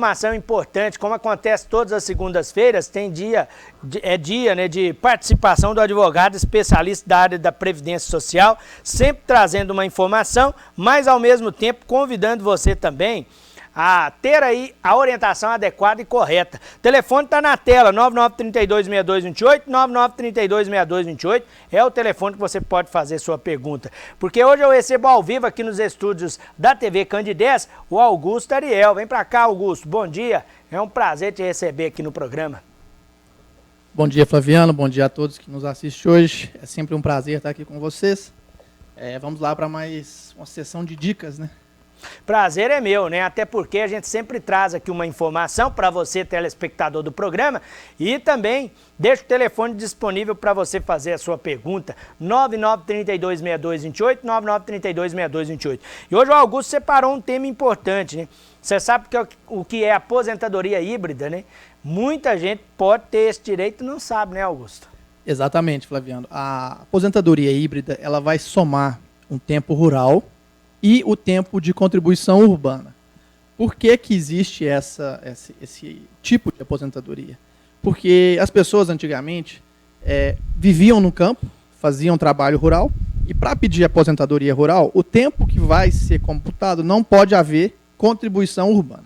Informação importante, como acontece todas as segundas-feiras, tem dia de participação do advogado especialista da área da Previdência Social, sempre trazendo uma informação, mas ao mesmo tempo convidando você também a ter aí a orientação adequada e correta. O telefone está na tela, 99326228, 99326228, é o telefone que você pode fazer sua pergunta. Porque hoje eu recebo ao vivo aqui nos estúdios da TV Candidez o Augusto Ariel. Vem para cá, Augusto, bom dia, é um prazer te receber aqui no programa. Bom dia, Flaviano, bom dia a todos que nos assistem hoje, é sempre um prazer estar aqui com vocês. Vamos lá para mais uma sessão de dicas, né? Prazer é meu, né? Até porque a gente sempre traz aqui uma informação para você, telespectador do programa, e também deixa o telefone disponível para você fazer a sua pergunta, 99326228, 99326228. E hoje o Augusto separou um tema importante, né? Você sabe o que é aposentadoria híbrida, né? Muita gente pode ter esse direito e não sabe, né, Augusto? Exatamente, Flaviano. A aposentadoria híbrida, ela vai somar um tempo rural e o tempo de contribuição urbana. Por que que existe esse tipo de aposentadoria? Porque as pessoas antigamente viviam no campo, faziam trabalho rural, e para pedir aposentadoria rural, o tempo que vai ser computado não pode haver contribuição urbana.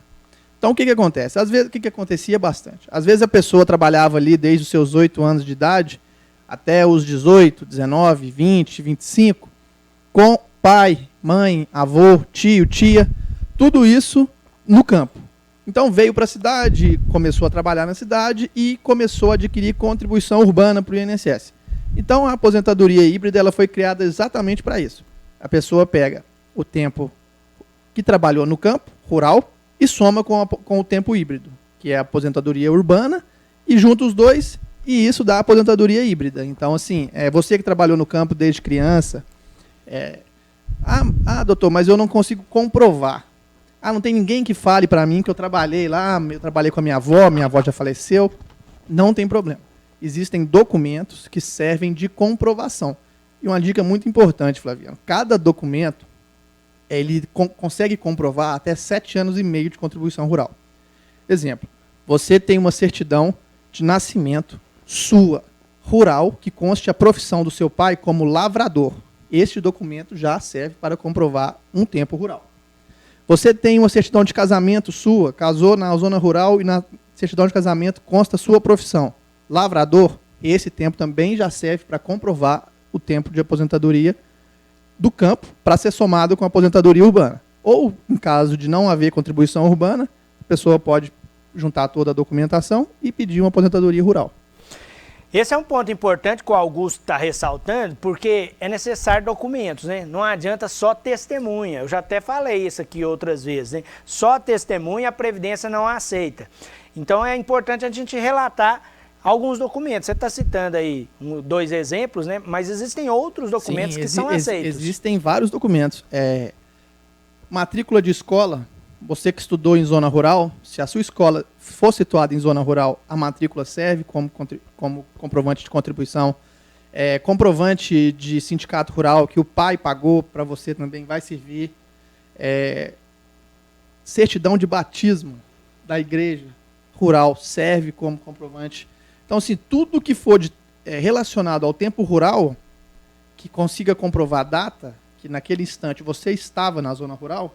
Então o que que acontece? Às vezes, o que que acontecia bastante? Às vezes a pessoa trabalhava ali desde os seus 8 anos de idade até os 18, 19, 20, 25, com pai, mãe, avô, tio, tia, tudo isso no campo. Então veio para a cidade, começou a trabalhar na cidade e começou a adquirir contribuição urbana para o INSS. Então a aposentadoria híbrida ela foi criada exatamente para isso. A pessoa pega o tempo que trabalhou no campo, rural, e soma com o tempo híbrido, que é a aposentadoria urbana, e junta os dois, e isso dá a aposentadoria híbrida. Então, assim, você que trabalhou no campo desde criança, doutor, mas eu não consigo comprovar. Não tem ninguém que fale para mim que eu trabalhei lá, eu trabalhei com a minha avó já faleceu. Não tem problema. Existem documentos que servem de comprovação. E uma dica muito importante, Flaviano, cada documento, ele consegue comprovar até 7 anos e meio de contribuição rural. Exemplo, você tem uma certidão de nascimento sua, rural, que conste a profissão do seu pai como lavrador. Este documento já serve para comprovar um tempo rural. Você tem uma certidão de casamento sua, casou na zona rural e na certidão de casamento consta a sua profissão. Lavrador, esse tempo também já serve para comprovar o tempo de aposentadoria do campo para ser somado com a aposentadoria urbana. Ou, em caso de não haver contribuição urbana, a pessoa pode juntar toda a documentação e pedir uma aposentadoria rural. Esse é um ponto importante que o Augusto está ressaltando, porque é necessário documentos, né? Não adianta só testemunha. Eu já até falei isso aqui outras vezes, né? Só testemunha a Previdência não aceita. Então é importante a gente relatar alguns documentos. Você está citando aí 2 exemplos, né? Mas existem outros documentos que são aceitos. Existem vários documentos. Matrícula de escola, você que estudou em zona rural, se a sua escola for situada em zona rural, a matrícula serve como comprovante de contribuição. Comprovante de sindicato rural que o pai pagou para você também vai servir. Certidão de batismo da igreja rural serve como comprovante. Então, assim, tudo que for relacionado ao tempo rural, que consiga comprovar a data, que naquele instante você estava na zona rural,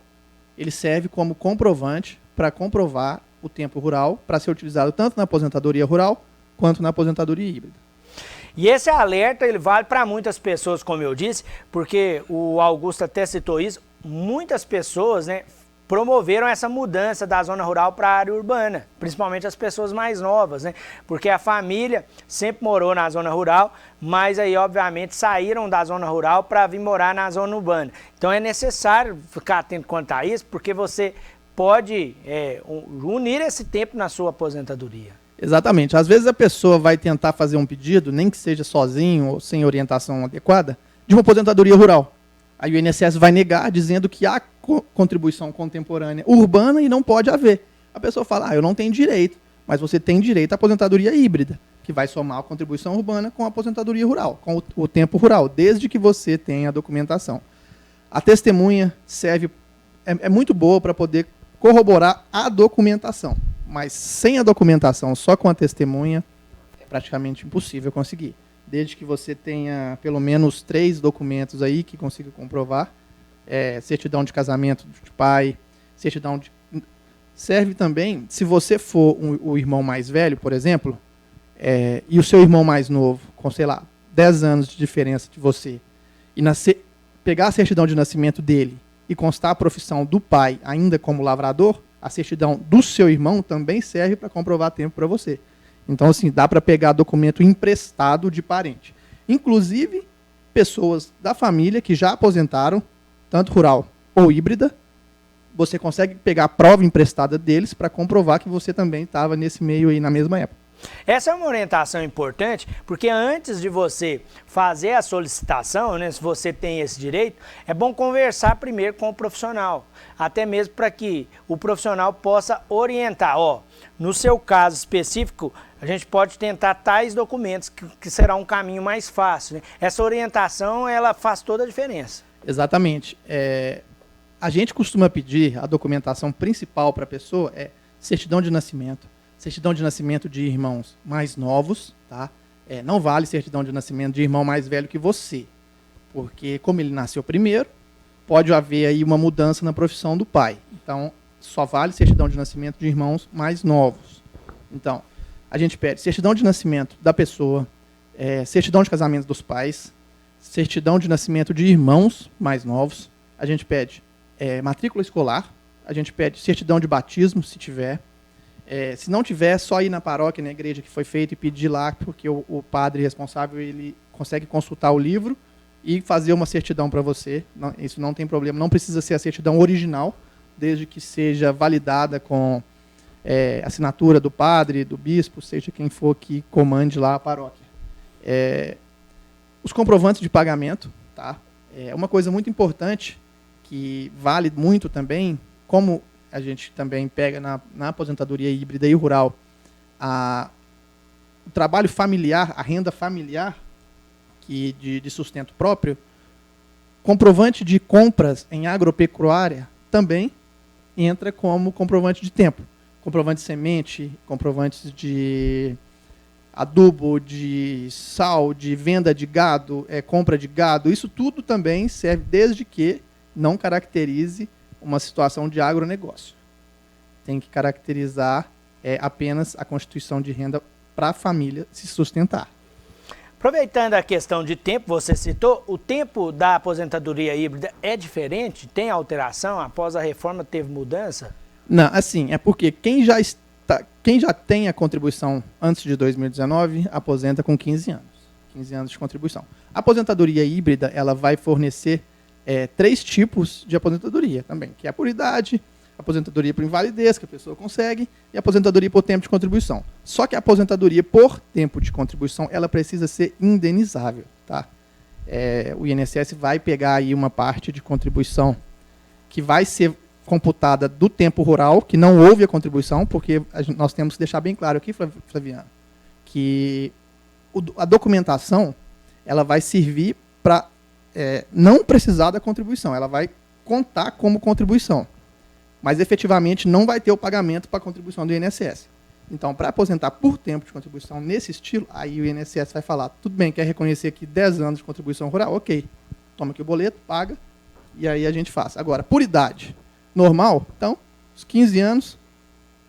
ele serve como comprovante para comprovar o tempo rural, para ser utilizado tanto na aposentadoria rural, quanto na aposentadoria híbrida. E esse alerta, ele vale para muitas pessoas, como eu disse, porque o Augusto até citou isso, muitas pessoas, né, promoveram essa mudança da zona rural para a área urbana, principalmente as pessoas mais novas, né? Porque a família sempre morou na zona rural, mas aí, obviamente, saíram da zona rural para vir morar na zona urbana. Então é necessário ficar atento quanto a isso, porque você pode unir esse tempo na sua aposentadoria. Exatamente. Às vezes a pessoa vai tentar fazer um pedido, nem que seja sozinho ou sem orientação adequada, de uma aposentadoria rural. Aí o INSS vai negar, dizendo que há contribuição contemporânea urbana e não pode haver. A pessoa fala, eu não tenho direito, mas você tem direito à aposentadoria híbrida, que vai somar a contribuição urbana com a aposentadoria rural, com o tempo rural, desde que você tenha a documentação. A testemunha serve, é muito boa para poder corroborar a documentação. Mas sem a documentação, só com a testemunha, é praticamente impossível conseguir. Desde que você tenha pelo menos 3 documentos aí que consiga comprovar. Certidão de casamento de pai, certidão de... Serve também, se você for o irmão mais velho, por exemplo, e o seu irmão mais novo, com, sei lá, 10 anos de diferença de você, e pegar a certidão de nascimento dele e constar a profissão do pai ainda como lavrador, a certidão do seu irmão também serve para comprovar tempo para você. Então, assim, dá para pegar documento emprestado de parente. Inclusive, pessoas da família que já aposentaram, tanto rural ou híbrida, você consegue pegar a prova emprestada deles para comprovar que você também estava nesse meio aí na mesma época. Essa é uma orientação importante, porque antes de você fazer a solicitação, né, se você tem esse direito, é bom conversar primeiro com o profissional, até mesmo para que o profissional possa orientar. No seu caso específico, a gente pode tentar tais documentos, que será um caminho mais fácil, né? Essa orientação, ela faz toda a diferença. Exatamente. A gente costuma pedir, a documentação principal para a pessoa é certidão de nascimento de irmãos mais novos, tá? Não vale certidão de nascimento de irmão mais velho que você, porque como ele nasceu primeiro, pode haver aí uma mudança na profissão do pai. Então, só vale certidão de nascimento de irmãos mais novos. Então, a gente pede certidão de nascimento da pessoa, certidão de casamento dos pais, certidão de nascimento de irmãos mais novos, a gente pede matrícula escolar, a gente pede certidão de batismo, se tiver. Se não tiver, só ir na paróquia, na igreja que foi feito e pedir lá, porque o padre responsável ele consegue consultar o livro e fazer uma certidão para você. Isso não tem problema, não precisa ser a certidão original, desde que seja validada com assinatura do padre, do bispo, seja quem for que comande lá a paróquia. Os comprovantes de pagamento, tá? É uma coisa muito importante, que vale muito também, como a gente também pega na aposentadoria híbrida e rural, o trabalho familiar, a renda familiar de sustento próprio, comprovante de compras em agropecuária também entra como comprovante de tempo. Comprovante de semente, comprovantes de adubo, de sal, de venda de gado, compra de gado, isso tudo também serve desde que não caracterize uma situação de agronegócio. Tem que caracterizar apenas a constituição de renda para a família se sustentar. Aproveitando a questão de tempo, você citou, o tempo da aposentadoria híbrida é diferente? Tem alteração? Após a reforma teve mudança? Não, assim, é porque quem já tem a contribuição antes de 2019, aposenta com 15 anos. 15 anos de contribuição. A aposentadoria híbrida, ela vai fornecer 3 tipos de aposentadoria também, que é a por idade, aposentadoria por invalidez, que a pessoa consegue, e a aposentadoria por tempo de contribuição. Só que a aposentadoria por tempo de contribuição, ela precisa ser indenizável, tá? O INSS vai pegar aí uma parte de contribuição que vai ser computada do tempo rural, que não houve a contribuição, porque nós temos que deixar bem claro aqui, Flaviano, que a documentação ela vai servir para não precisar da contribuição, ela vai contar como contribuição, mas efetivamente não vai ter o pagamento para a contribuição do INSS. Então, para aposentar por tempo de contribuição nesse estilo, aí o INSS vai falar, tudo bem, quer reconhecer aqui 10 anos de contribuição rural? Ok, toma aqui o boleto, paga, e aí a gente faz. Agora, por idade normal, então, os 15 anos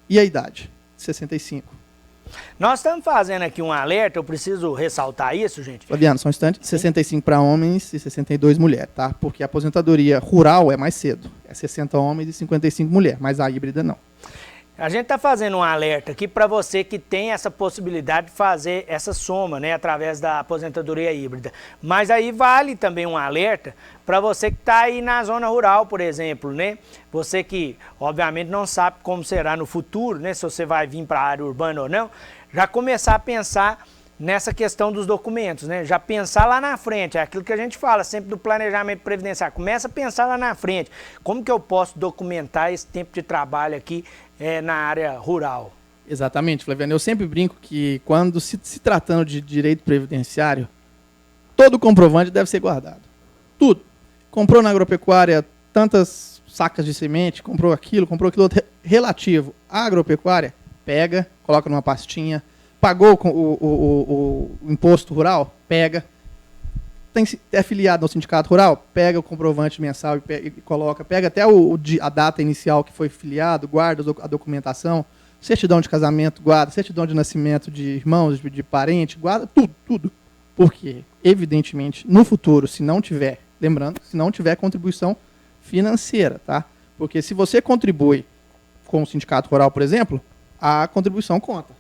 e a idade, 65. Nós estamos fazendo aqui um alerta, eu preciso ressaltar isso, gente. Flaviano, só um instante, 65 para homens e 62 mulheres, tá? Porque a aposentadoria rural é mais cedo, é 60 homens e 55 mulheres, mas a híbrida não. A gente está fazendo um alerta aqui para você que tem essa possibilidade de fazer essa soma, né, através da aposentadoria híbrida. Mas aí vale também um alerta para você que está aí na zona rural, por exemplo, né? Você que, obviamente, não sabe como será no futuro, né, se você vai vir para a área urbana ou não, já começar a pensar nessa questão dos documentos, né? Já pensar lá na frente, é aquilo que a gente fala sempre do planejamento previdenciário. Começa a pensar lá na frente, como que eu posso documentar esse tempo de trabalho aqui na área rural? Exatamente, Flaviano. Eu sempre brinco que quando se tratando de direito previdenciário, todo comprovante deve ser guardado. Tudo. Comprou na agropecuária tantas sacas de semente, comprou aquilo outro, relativo à agropecuária, pega, coloca numa pastinha, pagou o imposto rural, pega, é filiado no sindicato rural, pega o comprovante mensal e coloca, pega até a data inicial que foi filiado, guarda a documentação, certidão de casamento, guarda, certidão de nascimento de irmãos, de parente, guarda, tudo. Porque, evidentemente, no futuro, se não tiver, lembrando, se não tiver contribuição financeira, tá? Porque se você contribui com o sindicato rural, por exemplo, a contribuição conta.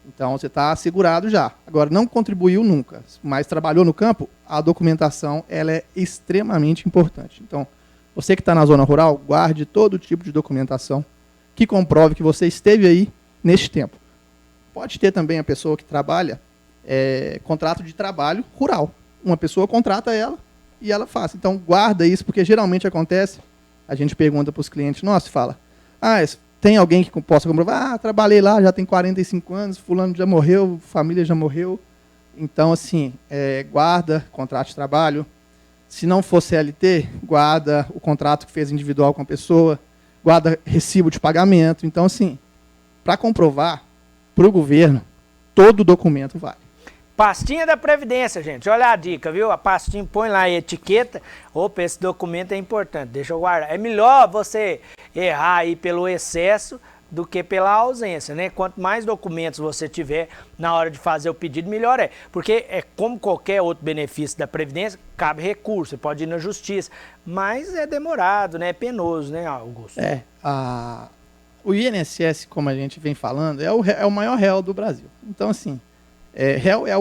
Então, você está assegurado já. Agora, não contribuiu nunca, mas trabalhou no campo, a documentação ela é extremamente importante. Então, você que está na zona rural, guarde todo tipo de documentação que comprove que você esteve aí neste tempo. Pode ter também a pessoa que trabalha contrato de trabalho rural. Uma pessoa contrata ela e ela faz. Então, guarda isso, porque geralmente acontece, a gente pergunta para os clientes nossos e fala, tem alguém que possa comprovar? Trabalhei lá, já tem 45 anos, fulano já morreu, família já morreu. Então, assim, guarda contrato de trabalho. Se não for CLT, guarda o contrato que fez individual com a pessoa, guarda recibo de pagamento. Então, assim, para comprovar, para o governo, todo documento vale. Pastinha da Previdência, gente. Olha a dica, viu? A pastinha, põe lá a etiqueta. Opa, esse documento é importante, deixa eu guardar. É melhor você errar aí pelo excesso do que pela ausência, né? Quanto mais documentos você tiver na hora de fazer o pedido, melhor é. Porque é como qualquer outro benefício da Previdência, cabe recurso, você pode ir na justiça. Mas é demorado, né? É penoso, né, Augusto? O INSS, como a gente vem falando, é o maior réu do Brasil. Então, assim, réu é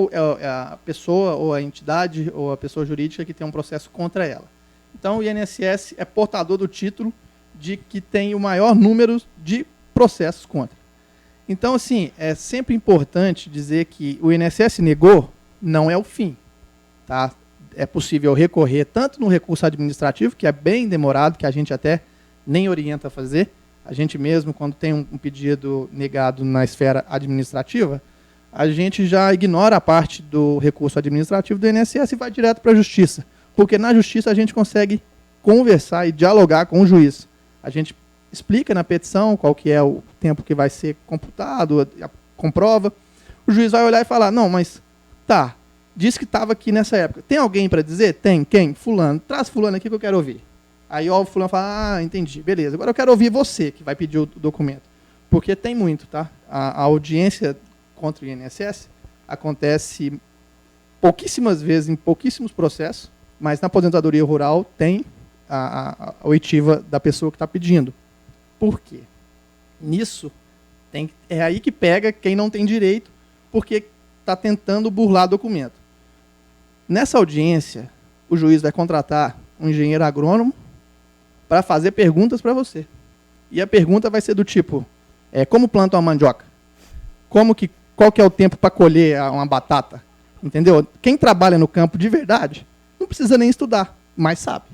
a pessoa ou a entidade ou a pessoa jurídica que tem um processo contra ela. Então, o INSS é portador do título de que tem o maior número de processos contra. Então, assim, é sempre importante dizer que o INSS negou não é o fim. Tá? É possível recorrer tanto no recurso administrativo, que é bem demorado, que a gente até nem orienta a fazer. A gente mesmo, quando tem um pedido negado na esfera administrativa, a gente já ignora a parte do recurso administrativo do INSS e vai direto para a justiça. Porque na justiça a gente consegue conversar e dialogar com o juiz. A gente explica na petição qual que é o tempo que vai ser computado, comprova. O juiz vai olhar e falar, não, mas tá, disse que estava aqui nessa época. Tem alguém para dizer? Tem. Quem? Fulano. Traz fulano aqui que eu quero ouvir. Aí o fulano fala, entendi, beleza. Agora eu quero ouvir você que vai pedir o documento. Porque tem muito, tá? A audiência contra o INSS acontece pouquíssimas vezes, em pouquíssimos processos, mas na aposentadoria rural tem a oitiva da pessoa que está pedindo. Por quê? Nisso, é aí que pega quem não tem direito, porque está tentando burlar documento. Nessa audiência, o juiz vai contratar um engenheiro agrônomo para fazer perguntas para você. E a pergunta vai ser do tipo, como planta uma mandioca? Qual que é o tempo para colher uma batata? Entendeu? Quem trabalha no campo de verdade, não precisa nem estudar, mas sabe.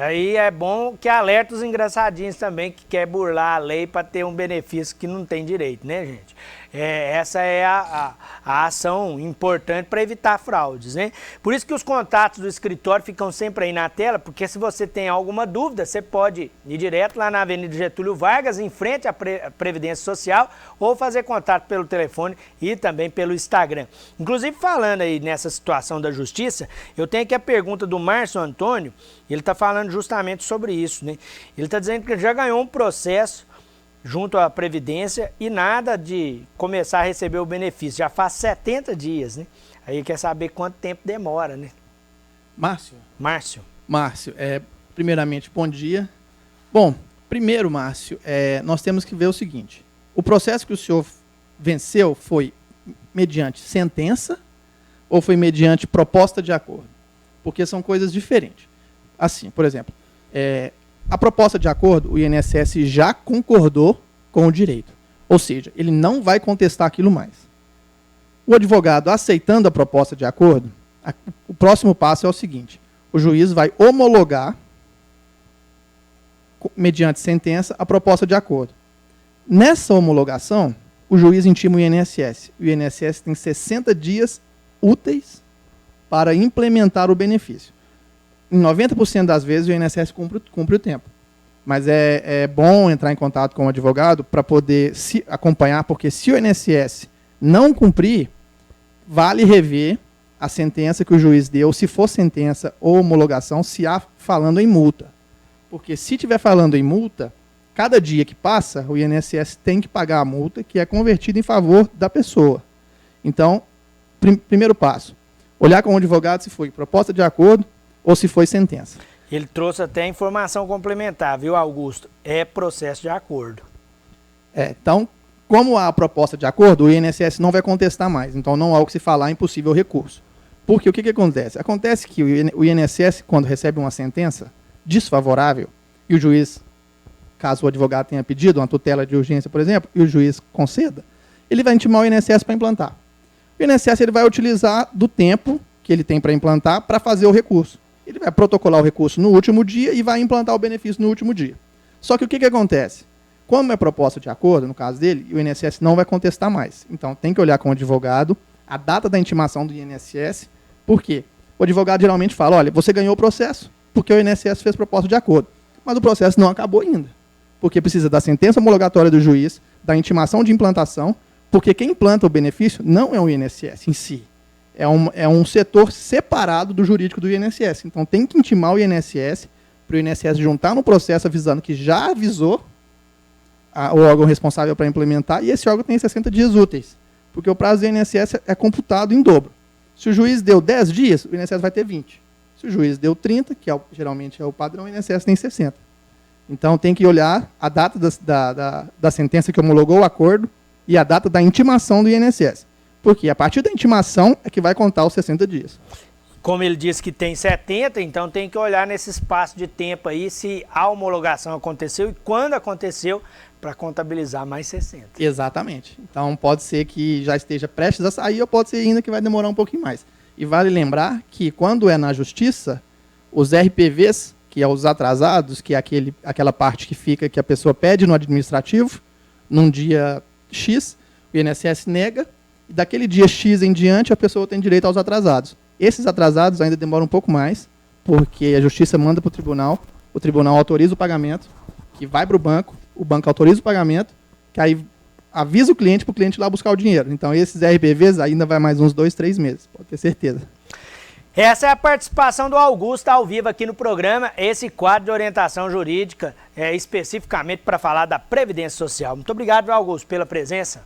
Aí é bom que alerta os engraçadinhos também que quer burlar a lei para ter um benefício que não tem direito, né, gente? Essa é a ação importante para evitar fraudes, né? Por isso que os contatos do escritório ficam sempre aí na tela, porque se você tem alguma dúvida, você pode ir direto lá na Avenida Getúlio Vargas, em frente à Previdência Social, ou fazer contato pelo telefone e também pelo Instagram. Inclusive, falando aí nessa situação da justiça, eu tenho aqui a pergunta do Márcio Antônio, ele está falando justamente sobre isso, né? Ele está dizendo que já ganhou um processo junto à Previdência e nada de começar a receber o benefício. Já faz 70 dias, né? Aí quer saber quanto tempo demora, né? Márcio, primeiramente, bom dia. Bom, primeiro, Márcio, nós temos que ver o seguinte. O processo que o senhor venceu foi mediante sentença ou foi mediante proposta de acordo? Porque são coisas diferentes. Assim, por exemplo, a proposta de acordo, o INSS já concordou com o direito. Ou seja, ele não vai contestar aquilo mais. O advogado aceitando a proposta de acordo, o próximo passo é o seguinte. O juiz vai homologar, mediante sentença, a proposta de acordo. Nessa homologação, o juiz intima o INSS. O INSS tem 60 dias úteis para implementar o benefício. Em 90% das vezes, o INSS cumpre o tempo. Mas é bom entrar em contato com o advogado para poder se acompanhar, porque se o INSS não cumprir, vale rever a sentença que o juiz deu, se for sentença ou homologação, se há falando em multa. Porque se estiver falando em multa, cada dia que passa, o INSS tem que pagar a multa, que é convertida em favor da pessoa. Então, primeiro passo, olhar com o advogado se foi proposta de acordo ou se foi sentença. Ele trouxe até informação complementar, viu, Augusto? É processo de acordo. Então, como há a proposta de acordo, o INSS não vai contestar mais. Então, não há o que se falar, é impossível recurso. Porque o que acontece? Acontece que o INSS, quando recebe uma sentença desfavorável, e o juiz, caso o advogado tenha pedido uma tutela de urgência, por exemplo, e o juiz conceda, ele vai intimar o INSS para implantar. O INSS ele vai utilizar do tempo que ele tem para implantar para fazer o recurso. Ele vai protocolar o recurso no último dia e vai implantar o benefício no último dia. Só que o que acontece? Como é proposta de acordo, no caso dele, o INSS não vai contestar mais. Então, tem que olhar com o advogado a data da intimação do INSS. Por quê? O advogado geralmente fala, olha, você ganhou o processo porque o INSS fez proposta de acordo. Mas o processo não acabou ainda. Porque precisa da sentença homologatória do juiz, da intimação de implantação, porque quem implanta o benefício não é o INSS em si. É um setor separado do jurídico do INSS. Então, tem que intimar o INSS para o INSS juntar no processo avisando que já avisou o órgão responsável para implementar, e esse órgão tem 60 dias úteis, porque o prazo do INSS é computado em dobro. Se o juiz deu 10 dias, o INSS vai ter 20. Se o juiz deu 30, que geralmente é o padrão, o INSS tem 60. Então, tem que olhar a data da sentença que homologou o acordo e a data da intimação do INSS. Porque a partir da intimação é que vai contar os 60 dias. Como ele disse que tem 70, então tem que olhar nesse espaço de tempo aí se a homologação aconteceu e quando aconteceu para contabilizar mais 60. Exatamente. Então pode ser que já esteja prestes a sair ou pode ser ainda que vai demorar um pouquinho mais. E vale lembrar que quando é na justiça, os RPVs, que é os atrasados, que é aquela parte que fica que a pessoa pede no administrativo, num dia X, o INSS nega, e daquele dia X em diante a pessoa tem direito aos atrasados. Esses atrasados ainda demoram um pouco mais, porque a justiça manda para o tribunal autoriza o pagamento, que vai para o banco autoriza o pagamento, que aí avisa o cliente para o cliente ir lá buscar o dinheiro. Então esses RPVs ainda vai mais uns 2, 3 meses, pode ter certeza. Essa é a participação do Augusto ao vivo aqui no programa, esse quadro de orientação jurídica, especificamente para falar da Previdência Social. Muito obrigado, Augusto, pela presença.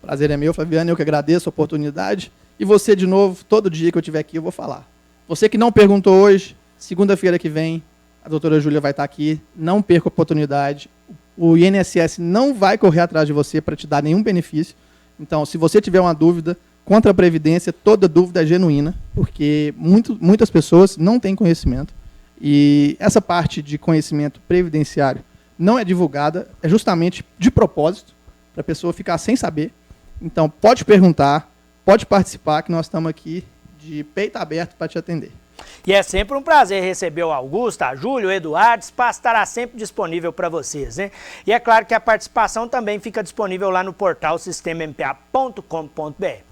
Prazer é meu, Flaviano, eu que agradeço a oportunidade. E você, de novo, todo dia que eu estiver aqui, eu vou falar. Você que não perguntou hoje, segunda-feira que vem, a doutora Júlia vai estar aqui, não perca a oportunidade. O INSS não vai correr atrás de você para te dar nenhum benefício. Então, se você tiver uma dúvida contra a Previdência, toda dúvida é genuína, porque muitas pessoas não têm conhecimento. E essa parte de conhecimento previdenciário não é divulgada, é justamente de propósito, para a pessoa ficar sem saber. Então, pode perguntar, pode participar, que nós estamos aqui de peito aberto para te atender. E é sempre um prazer receber o Augusto, a Júlia, o Eduardo, o espaço estará sempre disponível para vocês, né? E é claro que a participação também fica disponível lá no portal sistemampa.com.br.